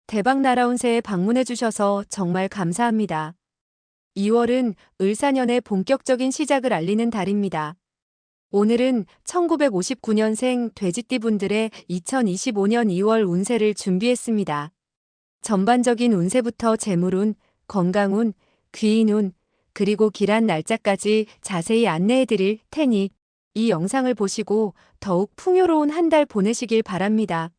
대박 날아온 새해 방문해 주셔서 정말 감사합니다. 2월은 을사년의 본격적인 시작을 알리는 달입니다. 오늘은 1959년생 돼지띠 분들의 2025년 2월 운세를 준비했습니다. 전반적인 운세부터 재물운, 건강운, 귀인운, 그리고 길한 날짜까지 자세히 안내해 드릴 테니 이 영상을 보시고 더욱 풍요로운 한 달 보내시길 바랍니다.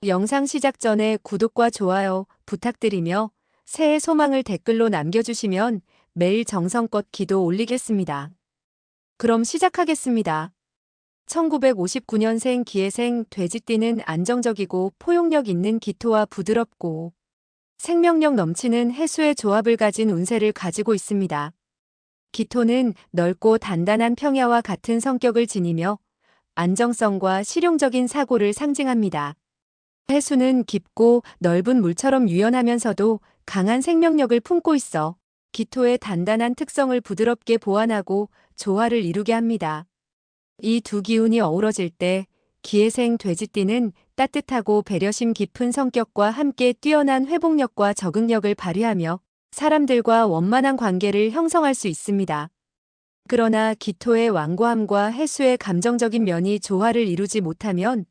영상 시작 전에 구독과 좋아요 부탁드리며 새해 소망을 댓글로 남겨주시면 매일 정성껏 기도 올리겠습니다. 그럼 시작하겠습니다. 1959년생 기해생 돼지띠는 안정적이고 포용력 있는 기토와 부드럽고 생명력 넘치는 해수의 조합을 가진 운세를 가지고 있습니다. 기토는 넓고 단단한 평야와 같은 성격을 지니며 안정성과 실용적인 사고를 상징합니다. 해수는 깊고 넓은 물처럼 유연하면서도 강한 생명력을 품고 있어 기토의 단단한 특성을 부드럽게 보완하고 조화를 이루게 합니다. 이 두 기운이 어우러질 때 기해생 돼지띠는 따뜻하고 배려심 깊은 성격과 함께 뛰어난 회복력과 적응력을 발휘하며 사람들과 원만한 관계를 형성할 수 있습니다. 그러나 기토의 완고함과 해수의 감정적인 면이 조화를 이루지 못하면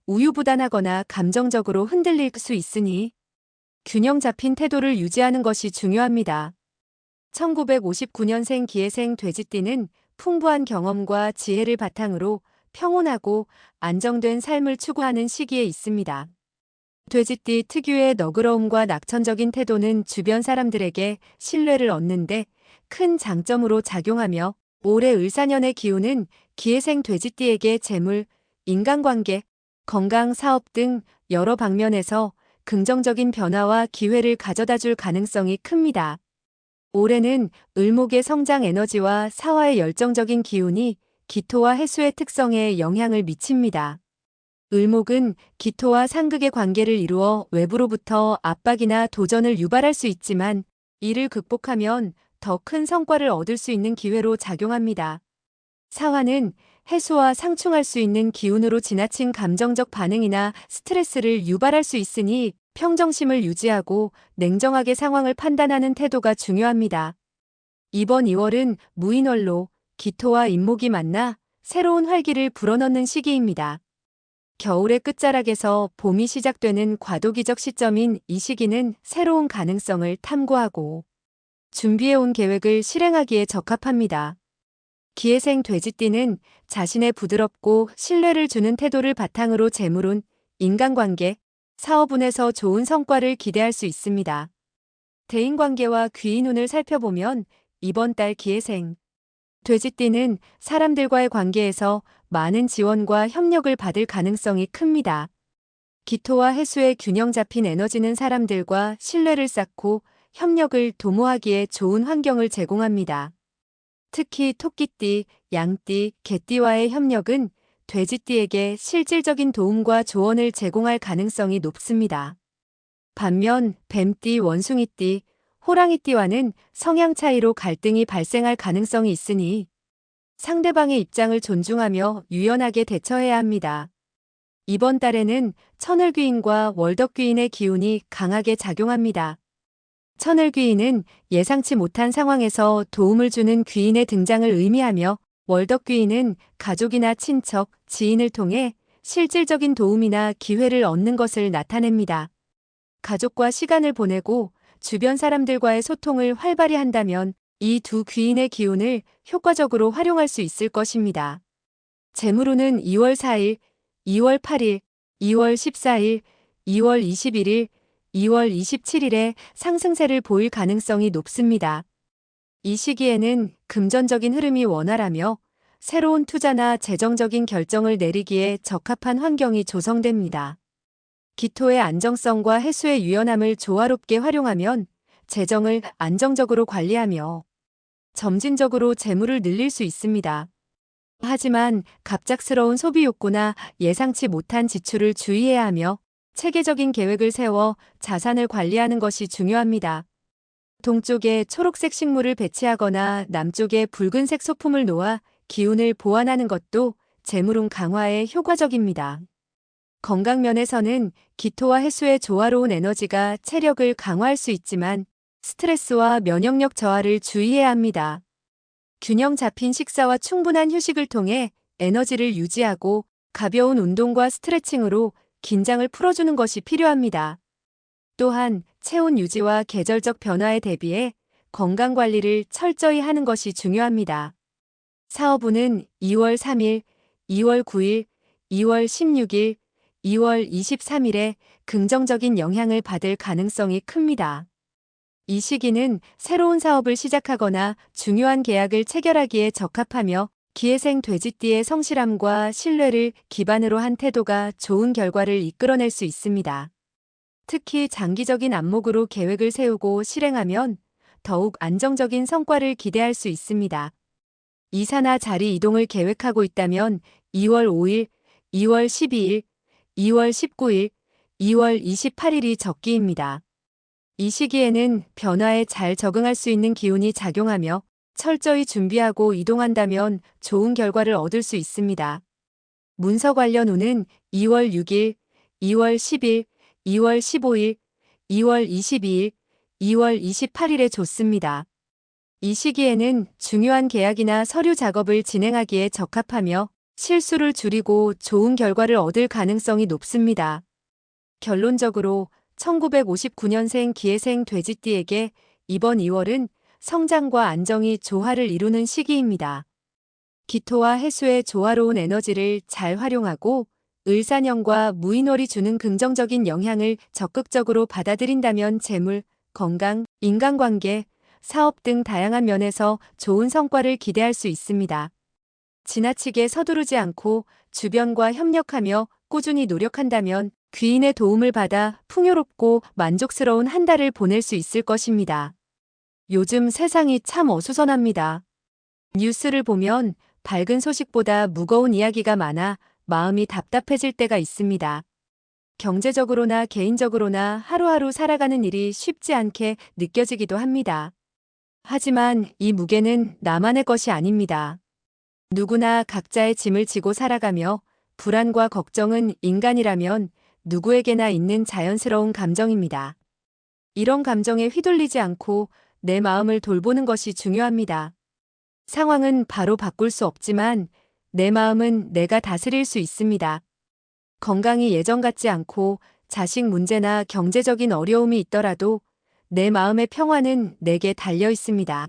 우유부단하거나 감정적으로 흔들릴 수 있으니 균형 잡힌 태도를 유지하는 것이 중요합니다. 1959년생 기해생 돼지띠는 풍부한 경험과 지혜를 바탕으로 평온하고 안정된 삶을 추구하는 시기에 있습니다. 돼지띠 특유의 너그러움과 낙천적인 태도는 주변 사람들에게 신뢰를 얻는데 큰 장점으로 작용하며 올해 을사년의 기운은 기해생 돼지띠에게 재물, 인간관계, 건강, 사업 등 여러 방면에서 긍정적인 변화와 기회를 가져다 줄 가능성이 큽니다. 올해는 을목의 성장 에너지와 사화의 열정적인 기운이 기토와 해수의 특성에 영향을 미칩니다. 을목은 기토와 상극의 관계를 이루어 외부로부터 압박이나 도전을 유발할 수 있지만 이를 극복하면 더 큰 성과를 얻을 수 있는 기회로 작용합니다. 사화는 해수와 상충할 수 있는 기운으로 지나친 감정적 반응이나 스트레스를 유발할 수 있으니 평정심을 유지하고 냉정하게 상황을 판단하는 태도가 중요합니다. 이번 2월은 무인월로 기토와 인목이 만나 새로운 활기를 불어넣는 시기입니다. 겨울의 끝자락에서 봄이 시작되는 과도기적 시점인 이 시기는 새로운 가능성을 탐구하고 준비해온 계획을 실행하기에 적합합니다. 기해생 돼지띠는 자신의 부드럽고 신뢰를 주는 태도를 바탕으로 재물운, 인간관계, 사업운에서 좋은 성과를 기대할 수 있습니다. 대인관계와 귀인운을 살펴보면 이번 달 기해생 돼지띠는 사람들과의 관계에서 많은 지원과 협력을 받을 가능성이 큽니다. 기토와 해수의 균형 잡힌 에너지는 사람들과 신뢰를 쌓고 협력을 도모하기에 좋은 환경을 제공합니다. 특히 토끼띠, 양띠, 개띠와의 협력은 돼지띠에게 실질적인 도움과 조언을 제공할 가능성이 높습니다. 반면 뱀띠, 원숭이띠, 호랑이띠와는 성향 차이로 갈등이 발생할 가능성이 있으니 상대방의 입장을 존중하며 유연하게 대처해야 합니다. 이번 달에는 천을귀인과 월덕귀인의 기운이 강하게 작용합니다. 천을귀인은 예상치 못한 상황에서 도움을 주는 귀인의 등장을 의미하며 월덕귀인은 가족이나 친척, 지인을 통해 실질적인 도움이나 기회를 얻는 것을 나타냅니다. 가족과 시간을 보내고 주변 사람들과의 소통을 활발히 한다면 이 두 귀인의 기운을 효과적으로 활용할 수 있을 것입니다. 재물운은 2월 4일, 2월 8일, 2월 14일, 2월 21일, 2월 27일에 상승세를 보일 가능성이 높습니다. 이 시기에는 금전적인 흐름이 원활하며 새로운 투자나 재정적인 결정을 내리기에 적합한 환경이 조성됩니다. 기토의 안정성과 해수의 유연함을 조화롭게 활용하면 재정을 안정적으로 관리하며 점진적으로 재물을 늘릴 수 있습니다. 하지만 갑작스러운 소비 욕구나 예상치 못한 지출을 주의해야 하며 체계적인 계획을 세워 자산을 관리하는 것이 중요합니다. 동쪽에 초록색 식물을 배치하거나 남쪽에 붉은색 소품을 놓아 기운을 보완하는 것도 재물운 강화에 효과적입니다. 건강 면에서는 기토와 해수의 조화로운 에너지가 체력을 강화할 수 있지만 스트레스와 면역력 저하를 주의해야 합니다. 균형 잡힌 식사와 충분한 휴식을 통해 에너지를 유지하고 가벼운 운동과 스트레칭으로 긴장을 풀어주는 것이 필요합니다. 또한 체온 유지와 계절적 변화에 대비해 건강 관리를 철저히 하는 것이 중요합니다. 사업운은 2월 3일, 2월 9일, 2월 16일, 2월 23일에 긍정적인 영향을 받을 가능성이 큽니다. 이 시기는 새로운 사업을 시작하거나 중요한 계약을 체결하기에 적합하며 기해생 돼지띠의 성실함과 신뢰를 기반으로 한 태도가 좋은 결과를 이끌어낼 수 있습니다. 특히 장기적인 안목으로 계획을 세우고 실행하면 더욱 안정적인 성과를 기대할 수 있습니다. 이사나 자리 이동을 계획하고 있다면 2월 5일, 2월 12일, 2월 19일, 2월 28일이 적기입니다. 이 시기에는 변화에 잘 적응할 수 있는 기운이 작용하며 철저히 준비하고 이동한다면 좋은 결과를 얻을 수 있습니다. 문서 관련 운은 2월 6일, 2월 10일, 2월 15일, 2월 22일, 2월 28일에 좋습니다. 이 시기에는 중요한 계약이나 서류 작업을 진행하기에 적합하며 실수를 줄이고 좋은 결과를 얻을 가능성이 높습니다. 결론적으로 1959년생 기해생 돼지띠에게 이번 2월은 성장과 안정이 조화를 이루는 시기입니다. 기토와 해수의 조화로운 에너지를 잘 활용하고 을사년과 무인월이 주는 긍정적인 영향을 적극적으로 받아들인다면 재물, 건강, 인간관계, 사업 등 다양한 면에서 좋은 성과를 기대할 수 있습니다. 지나치게 서두르지 않고 주변과 협력하며 꾸준히 노력한다면 귀인의 도움을 받아 풍요롭고 만족스러운 한 달을 보낼 수 있을 것입니다. 요즘 세상이 참 어수선합니다. 뉴스를 보면 밝은 소식보다 무거운 이야기가 많아 마음이 답답해질 때가 있습니다. 경제적으로나 개인적으로나 하루하루 살아가는 일이 쉽지 않게 느껴지기도 합니다. 하지만 이 무게는 나만의 것이 아닙니다. 누구나 각자의 짐을 지고 살아가며 불안과 걱정은 인간이라면 누구에게나 있는 자연스러운 감정입니다. 이런 감정에 휘둘리지 않고 내 마음을 돌보는 것이 중요합니다. 상황은 바로 바꿀 수 없지만 내 마음은 내가 다스릴 수 있습니다. 건강이 예전 같지 않고 자식 문제나 경제적인 어려움이 있더라도 내 마음의 평화는 내게 달려 있습니다.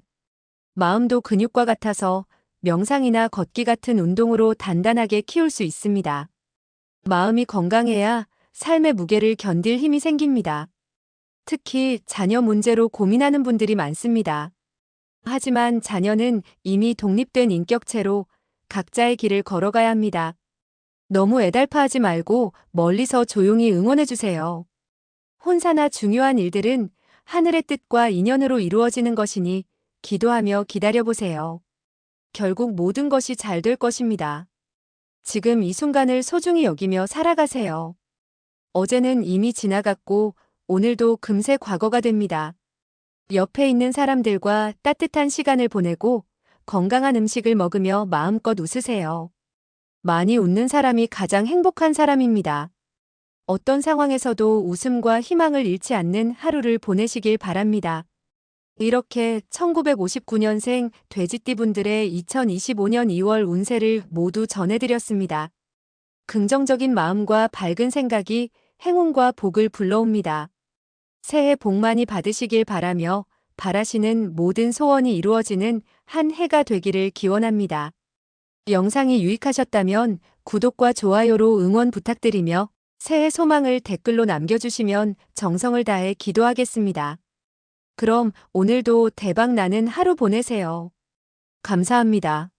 마음도 근육과 같아서 명상이나 걷기 같은 운동으로 단단하게 키울 수 있습니다. 마음이 건강해야 삶의 무게를 견딜 힘이 생깁니다. 특히 자녀 문제로 고민하는 분들이 많습니다. 하지만 자녀는 이미 독립된 인격체로 각자의 길을 걸어가야 합니다. 너무 애달파하지 말고 멀리서 조용히 응원해주세요. 혼사나 중요한 일들은 하늘의 뜻과 인연으로 이루어지는 것이니 기도하며 기다려보세요. 결국 모든 것이 잘 될 것입니다. 지금 이 순간을 소중히 여기며 살아가세요. 어제는 이미 지나갔고 오늘도 금세 과거가 됩니다. 옆에 있는 사람들과 따뜻한 시간을 보내고 건강한 음식을 먹으며 마음껏 웃으세요. 많이 웃는 사람이 가장 행복한 사람입니다. 어떤 상황에서도 웃음과 희망을 잃지 않는 하루를 보내시길 바랍니다. 이렇게 1959년생 돼지띠 분들의 2025년 2월 운세를 모두 전해드렸습니다. 긍정적인 마음과 밝은 생각이 행운과 복을 불러옵니다. 새해 복 많이 받으시길 바라며 바라시는 모든 소원이 이루어지는 한 해가 되기를 기원합니다. 영상이 유익하셨다면 구독과 좋아요로 응원 부탁드리며 새해 소망을 댓글로 남겨주시면 정성을 다해 기도하겠습니다. 그럼 오늘도 대박 나는 하루 보내세요. 감사합니다.